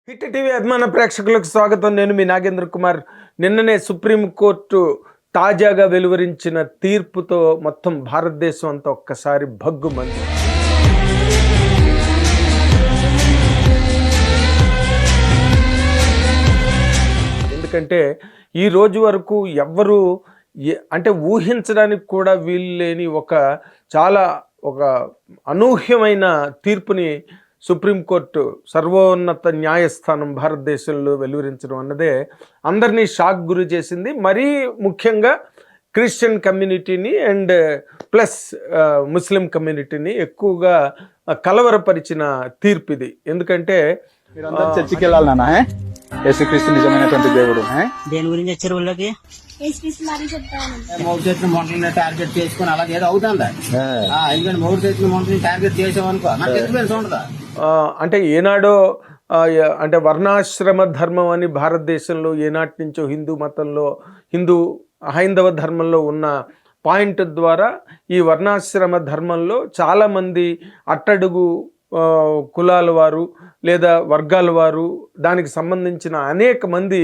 Hit TV అభిమాన ప్రేక్షకులకు స్వాగతం. నేను మీ నాగేంద్ర కుమార్. నిన్ననే సుప్రీంకోర్టు తాజాగా వెలువరించిన తీర్పుతో మొత్తం భారతదేశం అంతా ఒక్కసారి భగ్గుమంది. ఎందుకంటే ఈ రోజు వరకు ఎవ్వరూ అంటే ఊహించడానికి కూడా వీలు లేని ఒక అనూహ్యమైన తీర్పుని సుప్రీంకోర్టు సర్వోన్నత న్యాయస్థానం భారతదేశంలో వెలువరించడం అన్నదే అందరినీ షాక్ గురి చేసింది. మరీ ముఖ్యంగా క్రిస్టియన్ కమ్యూనిటీని అండ్ ప్లస్ ముస్లిం కమ్యూనిటీని ఎక్కువగా కలవరపరిచిన తీర్పు ఇది. ఎందుకంటే చర్చికి వెళ్ళాలి నాన్న, యేసుక్రీస్తు నిజమైనటువంటి దేవుడు. దేని గురించి వచ్చారు ఊళ్ళోకి? మూడు చెట్లు మొంటలని టార్గెట్ చేసుకుని అలాగే ఏదో అవుతుందా? ఎందుకంటే మూడు చెట్లు మొంటని టార్గెట్ చేసామనుకో మనకి ఎక్స్పీరియన్స్ ఉండదా? అంటే ఏనాడో అంటే వర్ణాశ్రమ ధర్మం అని భారతదేశంలో ఏనాటి నుంచో హైందవ ధర్మంలో ఉన్న పాయింట్ ద్వారా ఈ వర్ణాశ్రమ ధర్మంలో చాలామంది అట్టడుగు కులాల వారు లేదా వర్గాల వారు దానికి సంబంధించిన అనేక మంది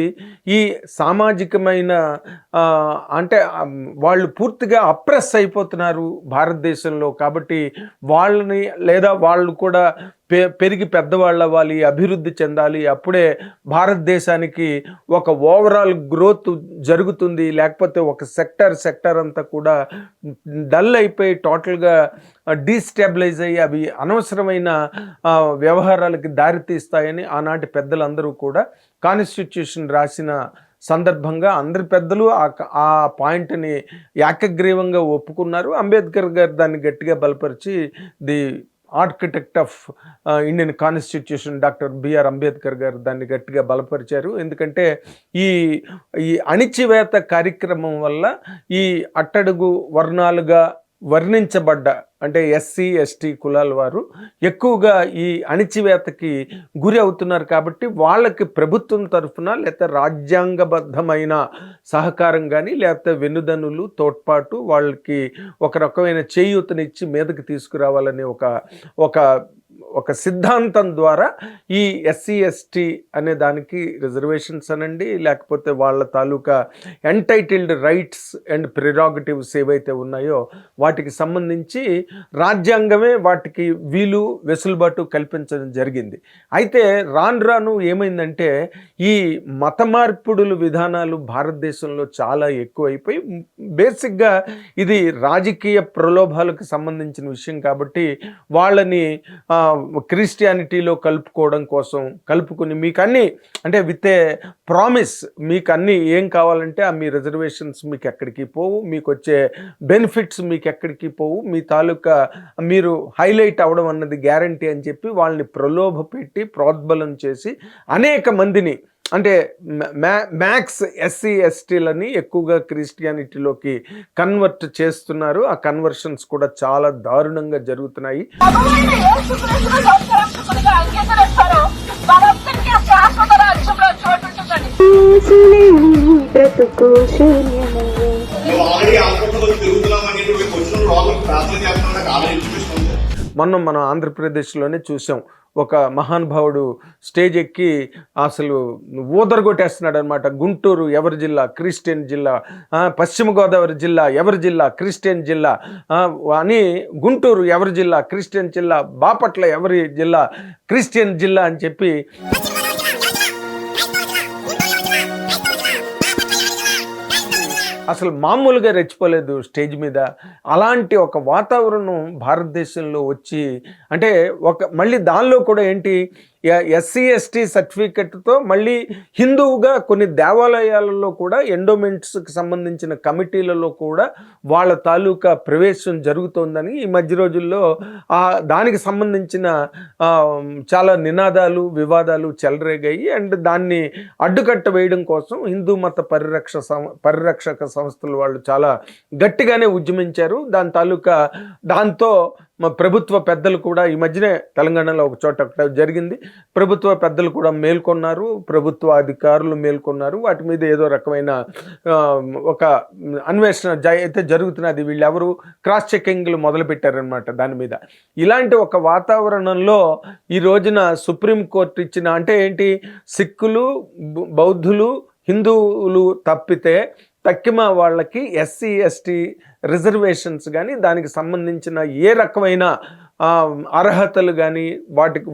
ఈ సామాజికమైన అంటే వాళ్ళు పూర్తిగా అప్రెస్ అయిపోతున్నారు భారతదేశంలో. కాబట్టి వాళ్ళని లేదా వాళ్ళు కూడా పెరిగి పెద్దవాళ్ళు అవ్వాలి, అభివృద్ధి చెందాలి, అప్పుడే భారతదేశానికి ఒక ఓవరాల్ గ్రోత్ జరుగుతుంది. లేకపోతే ఒక సెక్టర్ అంతా కూడా డల్ అయిపోయి టోటల్గా డీస్టెబిలైజ్ అయ్యి అవి అనవసరమైన వ్యవహారాలకి దారితీస్తాయని ఆనాటి పెద్దలందరూ కూడా కాన్స్టిట్యూషన్ రాసిన సందర్భంగా అందరి పెద్దలు ఆ పాయింట్ని ఏకగ్రీవంగా ఒప్పుకున్నారు. అంబేద్కర్ గారు దాన్ని గట్టిగా బలపరిచి the architect of Indian constitution doctor B R Ambedkar గారు దాన్ని గట్టిగా బలపరిచారు. ఎందుకంటే ఈ అణిచివేత కార్యక్రమం వల్ల ఈ అట్టడుగు వర్ణాలుగా వర్ణించబడ్డ అంటే ఎస్సీ ఎస్టీ కులాల వారు ఎక్కువగా ఈ అణిచివేతకి గురి అవుతున్నారు. కాబట్టి వాళ్ళకి ప్రభుత్వం తరఫున లేకపోతే రాజ్యాంగబద్ధమైన సహకారం కానీ లేకపోతే వెన్నుదన్నులు తోడ్పాటు వాళ్ళకి ఒక రకమైన చేయూతనిచ్చి మీదకి తీసుకురావాలనే ఒక సిద్ధాంతం ద్వారా ఈ ఎస్సీ ఎస్టీ అనే దానికి రిజర్వేషన్స్ అనండి లేకపోతే వాళ్ళ తాలూకా ఎంటైటిల్డ్ రైట్స్ అండ్ ప్రిరాగటివ్స్ ఏవైతే ఉన్నాయో వాటికి సంబంధించి రాజ్యాంగమే వాటికి వీలు వెసులుబాటు కల్పించడం జరిగింది. అయితే రాను ఏమైందంటే ఈ మత మార్పుడుల విధానాలు భారతదేశంలో చాలా ఎక్కువైపోయి బేసిక్గా ఇది రాజకీయ ప్రలోభాలకు సంబంధించిన విషయం కాబట్టి వాళ్ళని క్రిస్టియానిటీలో కలుపుకోవడం కోసం కలుపుకుని మీకు అన్నీ అంటే విత్ ఏ ప్రామిస్ మీకు అన్నీ ఏం కావాలంటే మీ రిజర్వేషన్స్ మీకు ఎక్కడికి పోవు, మీకు వచ్చే బెనిఫిట్స్ మీకు ఎక్కడికి పోవు, మీ తాలూకా మీరు హైలైట్ అవ్వడం అన్నది గ్యారంటీ అని చెప్పి వాళ్ళని ప్రలోభ పెట్టి ప్రోద్బలం చేసి అనేక మందిని అంటే మ్యాక్స్ ఎస్సీ ఎస్టీలని ఎక్కువగా క్రిస్టియానిటీలోకి కన్వర్ట్ చేస్తున్నారు. ఆ కన్వర్షన్స్ కూడా చాలా దారుణంగా జరుగుతున్నాయి. మనం ఆంధ్రప్రదేశ్లోనే చూసాం. ఒక మహానుభావుడు స్టేజ్ ఎక్కి అసలు ఊదరగొట్టేస్తున్నాడు అనమాట. గుంటూరు ఎవరి జిల్లా? క్రిస్టియన్ జిల్లా. పశ్చిమ గోదావరి జిల్లా ఎవరి జిల్లా? క్రిస్టియన్ జిల్లా అని. గుంటూరు ఎవరి జిల్లా? క్రిస్టియన్ జిల్లా. బాపట్ల ఎవరి జిల్లా? క్రిస్టియన్ జిల్లా అని చెప్పి అసలు మామూలుగా రెచ్చిపోలేదు స్టేజ్ మీద. అలాంటి ఒక వాతావరణం భారతదేశంలో వచ్చి అంటే మళ్ళీ దానిలో కూడా ఏంటి ఎస్సీ ఎస్టీ సర్టిఫికెట్తో మళ్ళీ హిందువుగా కొన్ని దేవాలయాలలో కూడా ఎండోమెంట్స్కి సంబంధించిన కమిటీలలో కూడా వాళ్ళ తాలూకా ప్రవేశం జరుగుతోందని ఈ మధ్య రోజుల్లో దానికి సంబంధించిన చాలా నినాదాలు వివాదాలు చెలరేగాయి. అండ్ దాన్ని అడ్డుకట్ట వేయడం కోసం హిందూ మత పరిరక్షక సంస్థలు వాళ్ళు చాలా గట్టిగానే ఉద్యమించారు. దాంతో ప్రభుత్వ పెద్దలు కూడా ఈ మధ్యనే తెలంగాణలో ఒక చోట ఒకటి జరిగింది. ప్రభుత్వ పెద్దలు కూడా మేల్కొన్నారు, ప్రభుత్వ అధికారులు మేల్కొన్నారు. వాటి మీద ఏదో రకమైన ఒక అన్వేషణ అయితే జరుగుతున్నది. వీళ్ళెవరు క్రాస్ చెకింగ్లు మొదలుపెట్టారనమాట దాని మీద. ఇలాంటి ఒక వాతావరణంలో ఈ రోజున సుప్రీంకోర్టు ఇచ్చిన, అంటే ఏంటి, సిక్కులు, బౌద్ధులు, హిందువులు తప్పితే తక్కిమ వాళ్ళకి ఎస్సీ ఎస్టీ రిజర్వేషన్స్ కానీ దానికి సంబంధించిన ఏ రకమైన అర్హతలు కానీ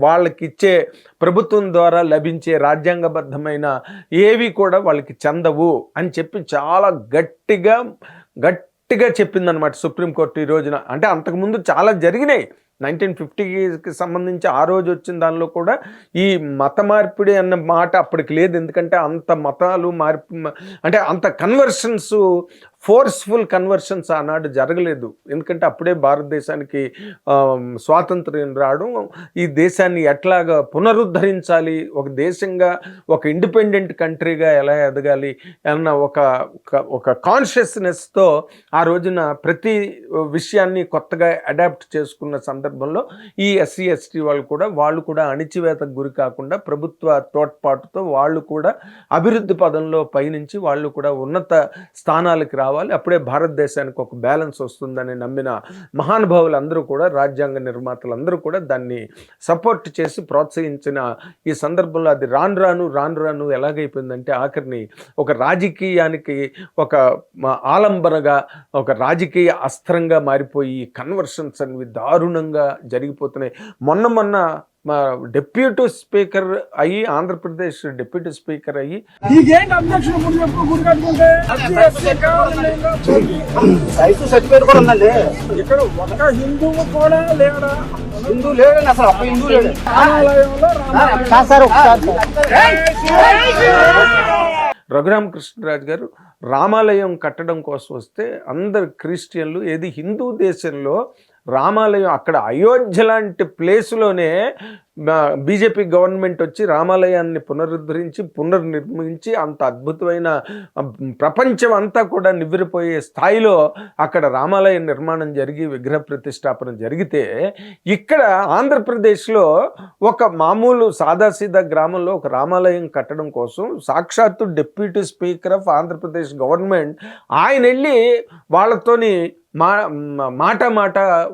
వాళ్ళకి ఇచ్చే ప్రభుత్వం ద్వారా లభించే రాజ్యాంగబద్ధమైన ఏవి కూడా వాళ్ళకి చెందవు అని చెప్పి చాలా గట్టిగా చెప్పిందనమాట సుప్రీంకోర్టు ఈ రోజున. అంటే అంతకుముందు చాలా జరిగినాయి. 1950కి సంబంధించి ఆ రోజు వచ్చిన దానిలో కూడా ఈ మత మార్పిడి అన్న మాట అప్పటికి లేదు. ఎందుకంటే అంత మతాలు అంటే అంత కన్వర్షన్స్, ఫోర్స్ఫుల్ కన్వర్షన్స్ ఆనాడు జరగలేదు. ఎందుకంటే అప్పుడే భారతదేశానికి స్వాతంత్ర్యం రావడం, ఈ దేశాన్ని ఎట్లాగా పునరుద్ధరించాలి, ఒక దేశంగా, ఒక ఇండిపెండెంట్ కంట్రీగా ఎలా ఎదగాలి అన్న ఒక కాన్షియస్నెస్తో ఆ రోజున ప్రతి విషయాన్ని కొత్తగా అడాప్ట్ చేసుకున్న సందర్భంలో ఈ ఎస్సీ ఎస్టీ వాళ్ళు కూడా అణిచివేతకు గురి కాకుండా ప్రభుత్వ తోడ్పాటుతో వాళ్ళు కూడా అభివృద్ధి పదంలో పయనించి వాళ్ళు కూడా ఉన్నత స్థానాలకు రావాలి. అప్పుడే భారతదేశానికి ఒక బ్యాలెన్స్ వస్తుందని నమ్మిన మహానుభావులందరూ కూడా, రాజ్యాంగ నిర్మాతలందరూ కూడా దాన్ని సపోర్ట్ చేసి ప్రోత్సహించిన ఈ సందర్భంలో అది రాను ఎలాగైపోయిందంటే ఆఖరిని ఒక రాజకీయానికి ఒక ఆలంబనగా, ఒక రాజకీయ అస్త్రంగా మారిపోయి కన్వర్షన్స్ అనేవి దారుణంగా జరిగిపోతున్నాయి. మొన్న మా డిప్యూటీ స్పీకర్ అయ్యి, ఆంధ్రప్రదేశ్ డిప్యూటీ స్పీకర్ అయ్యి సర్టిఫికేట్ కూడా ఉందండి. ఇక్కడ ఒక హిందువు కూడా లేడా? హిందూ లేడండి, అసలు అప్పుడు హిందూ లేడు. రఘురామకృష్ణరాజు గారు రామాలయం కట్టడం కోసం వస్తే అందరు క్రిస్టియన్లు, ఏది హిందూ దేశంలో రామాలయం, అక్కడ అయోధ్య లాంటి ప్లేసులోనే బీజేపీ గవర్నమెంట్ వచ్చి రామాలయాన్ని పునర్నిర్మించి అంత అద్భుతమైన, ప్రపంచం అంతా కూడా నివ్వెరపోయే స్థాయిలో అక్కడ రామాలయ నిర్మాణం జరిగి విగ్రహ ప్రతిష్టాపన జరిగితే, ఇక్కడ ఆంధ్రప్రదేశ్లో ఒక మామూలు సాదాసీదా గ్రామంలో ఒక రామాలయం కట్టడం కోసం సాక్షాత్తు deputy speaker of Andhra Pradesh government ఆయన వెళ్ళి వాళ్ళతోని మాట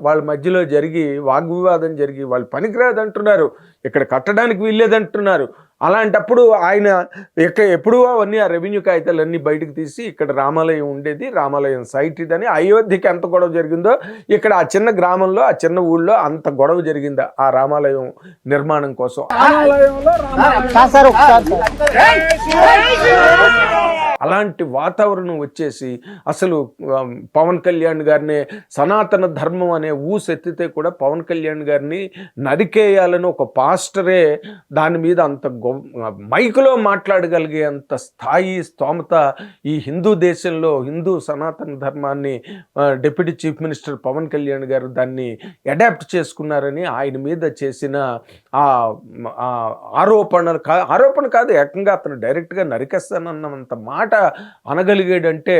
వాళ్ళ మధ్యలో జరిగి వాగ్వివాదం జరిగి వాళ్ళు పనికిరాదంటున్నారు, ఇక్కడ కట్టడానికి వీల్లేదంటున్నారు. అలాంటప్పుడు ఆయన ఎప్పుడూ అవన్నీ ఆ రెవెన్యూ కాగితాలన్నీ బయటకు తీసి ఇక్కడ రామాలయం ఉండేది, రామాలయం సైట్ ఇదని, అయోధ్యకి ఎంత గొడవ జరిగిందో ఇక్కడ ఆ చిన్న గ్రామంలో, ఆ చిన్న ఊళ్ళో అంత గొడవ జరిగిందా ఆ రామాలయం నిర్మాణం కోసం. అలాంటి వాతావరణం వచ్చేసి అసలు పవన్ కళ్యాణ్ గారిని, సనాతన ధర్మం అనే ఊసెత్తితే కూడా పవన్ కళ్యాణ్ గారిని నరికేయాలని ఒక పాస్టరే దాని మీద అంత మైకులో మాట్లాడగలిగే అంత స్థాయి, స్తోమత ఈ హిందూ దేశంలో, హిందూ సనాతన ధర్మాన్ని deputy chief minister Pawan Kalyan గారు దాన్ని అడాప్ట్ చేసుకున్నారని ఆయన మీద చేసిన ఆరోపణ కాదు, ఏకంగా అతను డైరెక్ట్గా నరికేస్తానన్నంత మాట అనగలిగాడంటే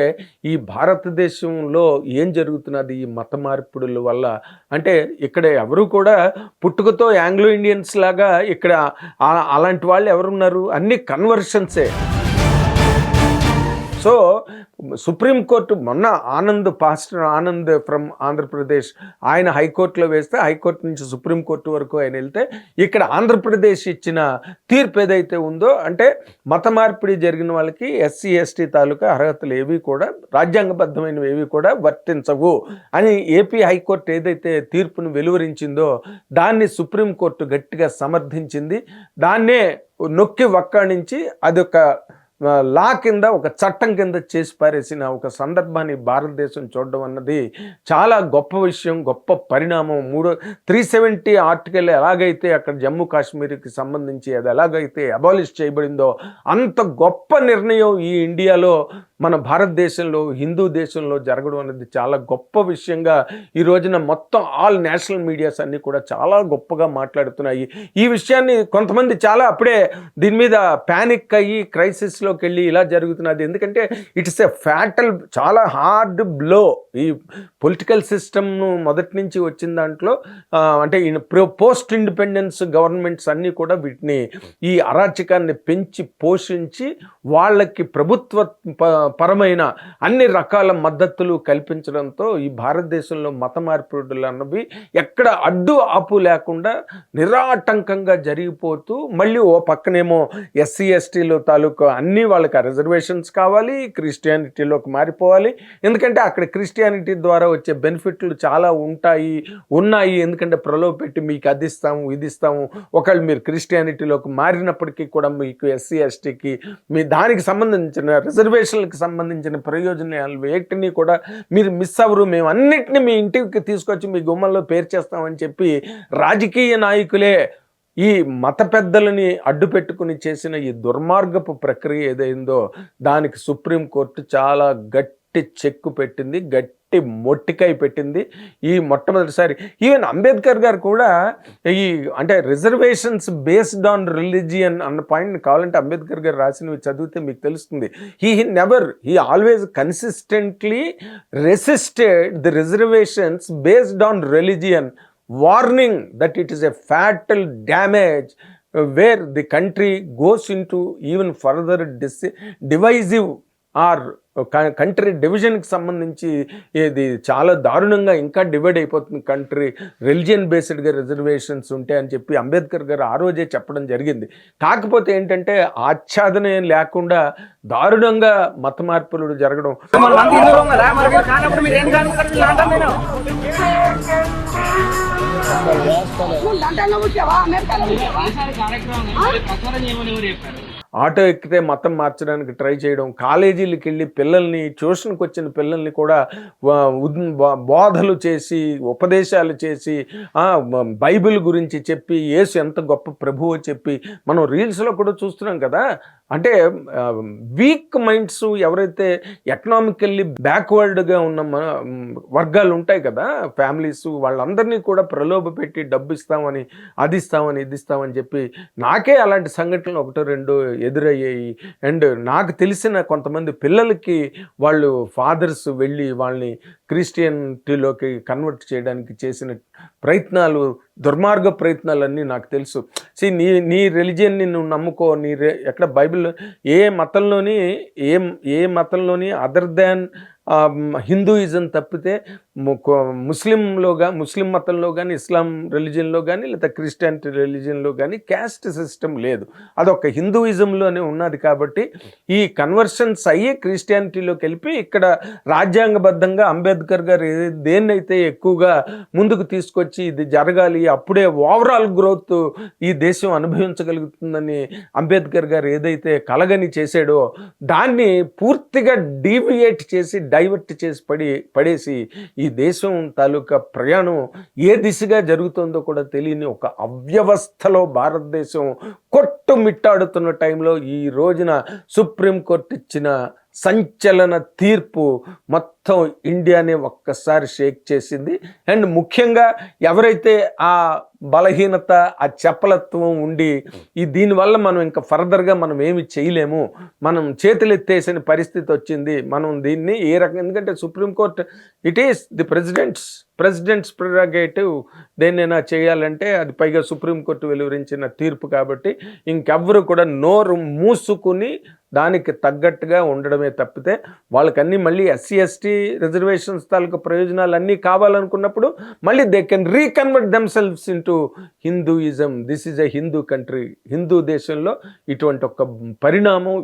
ఈ భారతదేశంలో ఏం జరుగుతున్నది ఈ మత మార్పిడుల వల్ల. అంటే ఇక్కడ ఎవరు కూడా పుట్టుకతో ఆంగ్లో ఇండియన్స్ లాగా ఇక్కడ అలాంటి వాళ్ళు ఎవరున్నారు, అన్ని కన్వర్షన్సే. సో సుప్రీంకోర్టు మొన్న పాస్టర్ ఆనంద్ ఫ్రమ్ ఆంధ్రప్రదేశ్ ఆయన హైకోర్టులో వేస్తే, హైకోర్టు నుంచి సుప్రీంకోర్టు వరకు ఆయన వెళ్తే, ఇక్కడ ఆంధ్రప్రదేశ్ ఇచ్చిన తీర్పు ఏదైతే ఉందో, అంటే మత మార్పిడి జరిగిన వాళ్ళకి ఎస్సీ ఎస్టీ తాలూకా అర్హతలు ఏవి కూడా, రాజ్యాంగబద్ధమైనవి ఏవి కూడా వర్తించవు అని ఏపీ హైకోర్టు ఏదైతే తీర్పును వెలువరించిందో దాన్ని సుప్రీంకోర్టు గట్టిగా సమర్థించింది. దాన్నే నొక్కి వక్కాణించి అదొక లా కింద, ఒక చట్టం కింద చేసి పారేసిన ఒక సందర్భాన్ని భారతదేశం చూడడం అన్నది చాలా గొప్ప విషయం, గొప్ప పరిణామం. 370 ఆర్టికల్ ఎలాగైతే అక్కడ జమ్మూ కాశ్మీర్కి సంబంధించి అది ఎలాగైతే అబాలిష్ చేయబడిందో, అంత గొప్ప నిర్ణయం ఈ ఇండియాలో మన భారతదేశంలో హిందూ దేశంలో జరగడం అనేది చాలా గొప్ప విషయంగా ఈ రోజున మొత్తం ఆల్ నేషనల్ మీడియాస్ అన్నీ కూడా చాలా గొప్పగా మాట్లాడుతున్నాయి. ఈ విషయాన్ని కొంతమంది చాలా అప్పుడే దీని మీద ప్యానిక్ అయ్యి క్రైసిస్లోకి వెళ్ళి ఇలా జరుగుతున్నది. ఎందుకంటే ఇట్స్ ఎ ఫ్యాటల్, చాలా హార్డ్ బ్లో. ఈ పొలిటికల్ సిస్టమ్ను మొదటి నుంచి వచ్చిన దాంట్లో అంటే పోస్ట్ ఇండిపెండెన్స్ గవర్నమెంట్స్ అన్నీ కూడా వీటిని ఈ అరాచకాన్ని పెంచి పోషించి వాళ్ళకి ప్రభుత్వ పరమైన అన్ని రకాల మద్దతులు కల్పించడంతో ఈ భారతదేశంలో మత మార్పిడులు అన్నవి ఎక్కడ అడ్డు ఆపు లేకుండా నిరాటంకంగా జరిగిపోతూ మళ్ళీ ఓ పక్కనేమో ఎస్సీ ఎస్టీలు తాలూకు అన్నీ వాళ్ళకి రిజర్వేషన్స్ కావాలి, క్రిస్టియానిటీలోకి మారిపోవాలి. ఎందుకంటే అక్కడ క్రిస్టియానిటీ ద్వారా వచ్చే బెనిఫిట్లు చాలా ఉన్నాయి. ఎందుకంటే ప్రలోభ పెట్టి మీకు అది ఇస్తాము ఇది ఇస్తాము, ఒకవేళ మీరు క్రిస్టియానిటీలోకి మారినప్పటికీ కూడా మీకు ఎస్సీ ఎస్టీకి మీ దానికి సంబంధించిన రిజర్వేషన్లకు సంబంధించిన ప్రయోజనాలు వేటిని కూడా మీరు మిస్ అవ్వరు, మేము అన్నిటినీ మీ ఇంటికి తీసుకొచ్చి మీ గుమ్మంలో పేర్చేస్తామని చెప్పి రాజకీయ నాయకులే ఈ మత పెద్దలని అడ్డు పెట్టుకుని చేసిన ఈ దుర్మార్గపు ప్రక్రియ ఏదైందో దానికి సుప్రీంకోర్టు చాలా గట్టి చెక్కు పెట్టింది, గట్టి మొట్టికాయ పెట్టింది. ఈ మొట్టమొదటిసారి ఈవెన్ అంబేద్కర్ గారు కూడా ఈ అంటే రిజర్వేషన్స్ బేస్డ్ ఆన్ రిలీజియన్ అన్న పాయింట్ కావాలంటే అంబేద్కర్ గారు రాసినవి చదివితే మీకు తెలుస్తుంది. He always consistently resisted the reservations based on religion, warning that it is a fatal damage where the country goes into even further divisive or country డివిజన్కి సంబంధించి ఇది చాలా దారుణంగా ఇంకా డివైడ్ అయిపోతుంది కంట్రీ రిలిజియన్ బేస్డ్గా రిజర్వేషన్స్ ఉంటాయి అని చెప్పి అంబేద్కర్ గారు ఆ రోజే చెప్పడం జరిగింది. కాకపోతే ఏంటంటే ఆచ్ఛాదన లేకుండా దారుణంగా మత మార్పులు జరగడం. ఆటో ఎక్కితే మతం మార్చడానికి ట్రై చేయడం, కాలేజీలకు వెళ్ళి పిల్లల్ని, ట్యూషన్కి వచ్చిన పిల్లల్ని కూడా బోధలు చేసి ఉపదేశాలు చేసి బైబిల్ గురించి చెప్పి యేసు ఎంత గొప్ప ప్రభువో చెప్పి మనం రీల్స్లో కూడా చూస్తున్నాం కదా. అంటే వీక్ మైండ్స్ ఎవరైతే ఎకనామికల్లీ బ్యాక్వర్డ్గా ఉన్న వర్గాలు ఉంటాయి కదా, ఫ్యామిలీస్, వాళ్ళందరినీ కూడా ప్రలోభ పెట్టి డబ్బు ఇస్తామని అది ఇస్తామని ఇది ఇస్తామని చెప్పి నాకే అలాంటి సంఘటనలు ఒకటో రెండో ఎదురయ్యాయి. అండ్ నాకు తెలిసిన కొంతమంది పిల్లలకి వాళ్ళు ఫాదర్స్ వెళ్ళి వాళ్ళని క్రిస్టియనిటీలోకి కన్వర్ట్ చేయడానికి చేసిన ప్రయత్నాలు, దుర్మార్గ ప్రయత్నాలన్నీ నాకు తెలుసు. నీ రిలీజియన్ని నువ్వు నమ్ముకో, ఎక్కడ బైబిల్లో ఏ మతంలోని అదర్ దాన్ హిందూయిజం తప్పితే ముస్లిం మతంలో కానీ, ఇస్లాం రిలీజియన్లో కానీ, లేదా క్రిస్టియానిటీ రిలీజియన్లో కానీ క్యాస్ట్ సిస్టమ్ లేదు. అదొక హిందూయిజంలోనే ఉన్నది. కాబట్టి ఈ కన్వర్షన్స్ అయ్యి క్రిస్టియానిటీలోకి వెళ్ళి ఇక్కడ రాజ్యాంగబద్ధంగా అంబేద్కర్ గారు దేన్నైతే ఎక్కువగా ముందుకు తీసుకొచ్చి ఇది జరగాలి, అప్పుడే ఓవరాల్ గ్రోత్ ఈ దేశం అనుభవించగలుగుతుందని అంబేద్కర్ గారు ఏదైతే కలగని చేశాడో దాన్ని పూర్తిగా డీవియేట్ చేసి డైవర్ట్ చేసి పడేసి ఈ దేశం తాలూకా ప్రయాణం ఏ దిశగా జరుగుతుందో కూడా తెలియని ఒక అవ్యవస్థలో భారతదేశం కొట్టుమిట్టాడుతున్న టైంలో ఈ రోజున సుప్రీంకోర్టు ఇచ్చిన సంచలన తీర్పు మొత్తం ఇండియాని ఒక్కసారి షేక్ చేసింది. అండ్ ముఖ్యంగా ఎవరైతే ఆ బలహీనత, ఆ చపలత్వం ఉండి దీనివల్ల మనం ఇంకా ఫర్దర్గా మనం ఏమి చేయలేము, మనం చేతులు ఎత్తేసిన పరిస్థితి వచ్చింది, మనం దీన్ని ఏ రకంగా, ఎందుకంటే supreme court it is the president's prerogative, దేన్నైనా చేయాలంటే అది పైగా సుప్రీంకోర్టు వెలువరించిన తీర్పు కాబట్టి ఇంకెవ్వరు కూడా నోరు మూసుకుని దానికి తగ్గట్టుగా ఉండడమే తప్పితే వాళ్ళకన్నీ మళ్ళీ ఎస్సీ ఎస్టీ రిజర్వేషన్స్ తాలూకు ప్రయోజనాలు అన్నీ కావాలనుకున్నప్పుడు మళ్ళీ they can reconvert themselves into Hinduism. This is a Hindu country. Hindu దేశంలో ఇటువంటి ఒక పరిణామం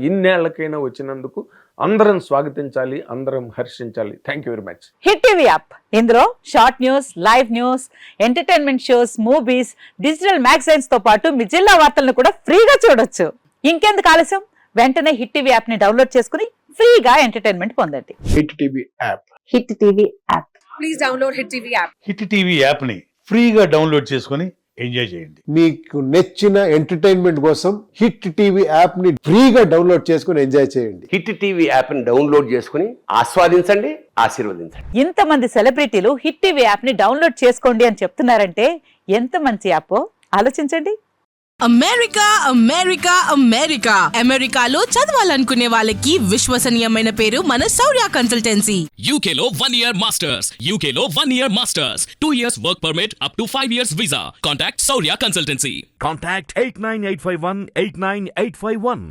ఇన్నేళ్లకైనా వచ్చినందుకు అందరం స్వాగతించాలి, అందరం హర్షించాలి. Thank you very much. Hit TV app, ఇందులో short news, live news, entertainment shows, movies, digital magazines తో పాటు మీ జిల్లా వార్తలను కూడా ఫ్రీగా చూడొచ్చు. ఇంకెందుకు ఆలస్యం, వెంటనే హిట్ టీవీ యాప్ ని డౌన్లోడ్ చేసుకుని ఫ్రీగా ఎంటర్టైన్మెంట్ పొందండి. Hit TV app. Hit TV app. Please download hit TV app. Hit TV యాప్ని ఫ్రీగా డౌన్లోడ్ చేసుకొని ఎంజాయ్ చేయండి. మీకు నచ్చిన ఎంటర్టైన్మెంట్ కోసం హిట్ టీవీ యాప్ ని ఫ్రీగా డౌన్లోడ్ చేసుకుని ఎంజాయ్ చేయండి. హిట్ టీవీ యాప్ని డౌన్లోడ్ చేసుకుని ఆస్వాదించండి, ఆశీర్వదించండి. ఇంతమంది సెలబ్రిటీలు హిట్ టీవీ యాప్ ని డౌన్లోడ్ చేసుకోండి అని చెప్తున్నారంటే ఎంత మంచి యాప్ ఆలోచించండి. అమెరికా అమెరికా అమెరికా అమెరికాలో చదవాలనుకునే వాళ్ళకి విశ్వసనీయమైన పేరు మన శౌర్య కన్సల్టెన్సీ. UK లో 1 year masters, UK లో 1 year masters, 2 years work permit up to 5 years visa. Contact Saurya Consultancy. Contact 89851 89851.